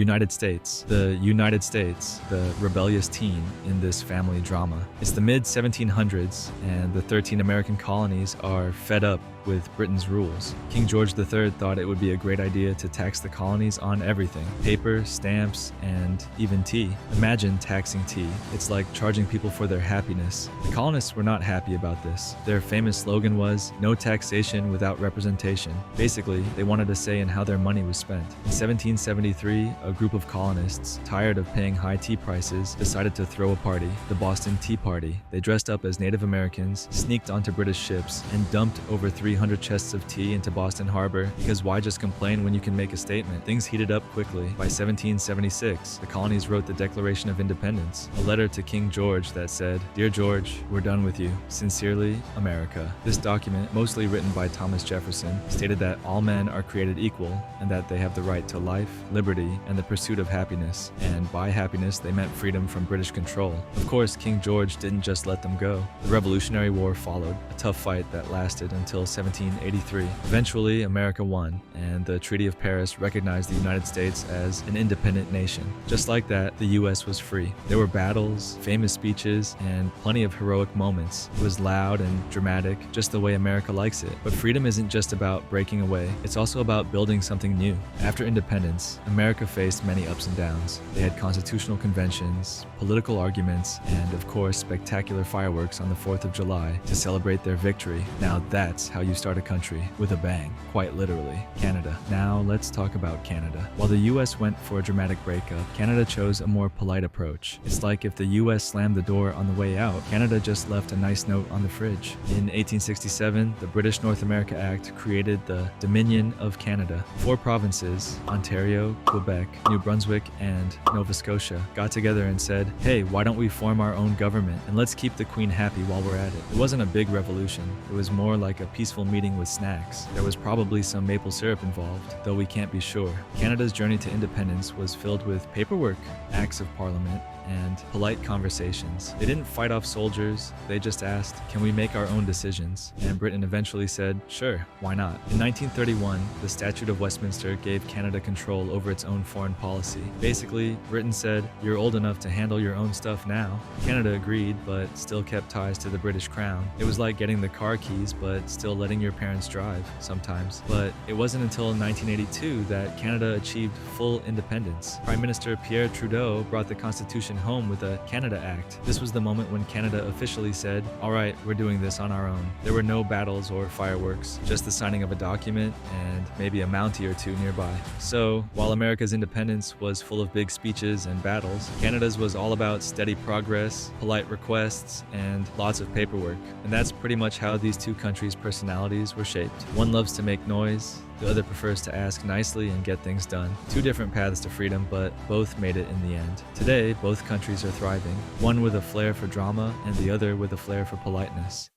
United States. The United States, the rebellious teen in this family drama. It's the mid-1700s, and the 13 American colonies are fed up with Britain's rules. King George III thought it would be a great idea to tax the colonies on everything: paper, stamps, and even tea. Imagine taxing tea. It's like charging people for their happiness. The colonists were not happy about this. Their famous slogan was, "No taxation without representation." Basically, they wanted a say in how their money was spent. In 1773, a group of colonists, tired of paying high tea prices, decided to throw a party, the Boston Tea Party. They dressed up as Native Americans, sneaked onto British ships, and dumped over 300 chests of tea into Boston Harbor, because why just complain when you can make a statement? Things heated up quickly. By 1776, the colonies wrote the Declaration of Independence, a letter to King George that said, "Dear George, we're done with you. Sincerely, America." This document, mostly written by Thomas Jefferson, stated that all men are created equal and that they have the right to life, liberty, and the pursuit of happiness. And by happiness, they meant freedom from British control. Of course, King George didn't just let them go. The Revolutionary War followed, a tough fight that lasted until 1783. Eventually, America won, and the Treaty of Paris recognized the United States as an independent nation. Just like that, the US was free. There were battles, famous speeches, and plenty of heroic moments. It was loud and dramatic, just the way America likes it. But freedom isn't just about breaking away, it's also about building something new. After independence, America faced many ups and downs. They had constitutional conventions, political arguments, and of course, spectacular fireworks on the 4th of July to celebrate their victory. Now that's how you start a country, with a bang, quite literally. Canada. Now let's talk about Canada. While the US went for a dramatic breakup, Canada chose a more polite approach. It's like if the US slammed the door on the way out, Canada just left a nice note on the fridge. In 1867, the British North America Act created the Dominion of Canada. 4 provinces, Ontario, Quebec, New Brunswick, and Nova Scotia, got together and said, "Hey, why don't we form our own government, and let's keep the Queen happy while we're at it." It wasn't a big revolution. It was more like a peaceful meeting with snacks. There was probably some maple syrup involved, though we can't be sure. Canada's journey to independence was filled with paperwork, acts of parliament, and polite conversations. They didn't fight off soldiers, they just asked, "Can we make our own decisions?" And Britain eventually said, "Sure, why not?" In 1931, the Statute of Westminster gave Canada control over its own foreign policy. Basically, Britain said, "You're old enough to handle your own stuff now." Canada agreed, but still kept ties to the British Crown. It was like getting the car keys, but still letting your parents drive, sometimes. But it wasn't until 1982 that Canada achieved full independence. Prime Minister Pierre Trudeau brought the Constitution home with the Canada Act. This was the moment when Canada officially said, "All right, we're doing this on our own." There were no battles or fireworks, just the signing of a document and maybe a Mountie or two nearby. So, while America's independence was full of big speeches and battles, Canada's was all about steady progress, polite requests, and lots of paperwork. And that's pretty much how these two countries' personalities were shaped. One loves to make noise, the other prefers to ask nicely and get things done. 2 different paths to freedom, but both made it in the end. Today, both countries are thriving, one with a flair for drama and the other with a flair for politeness.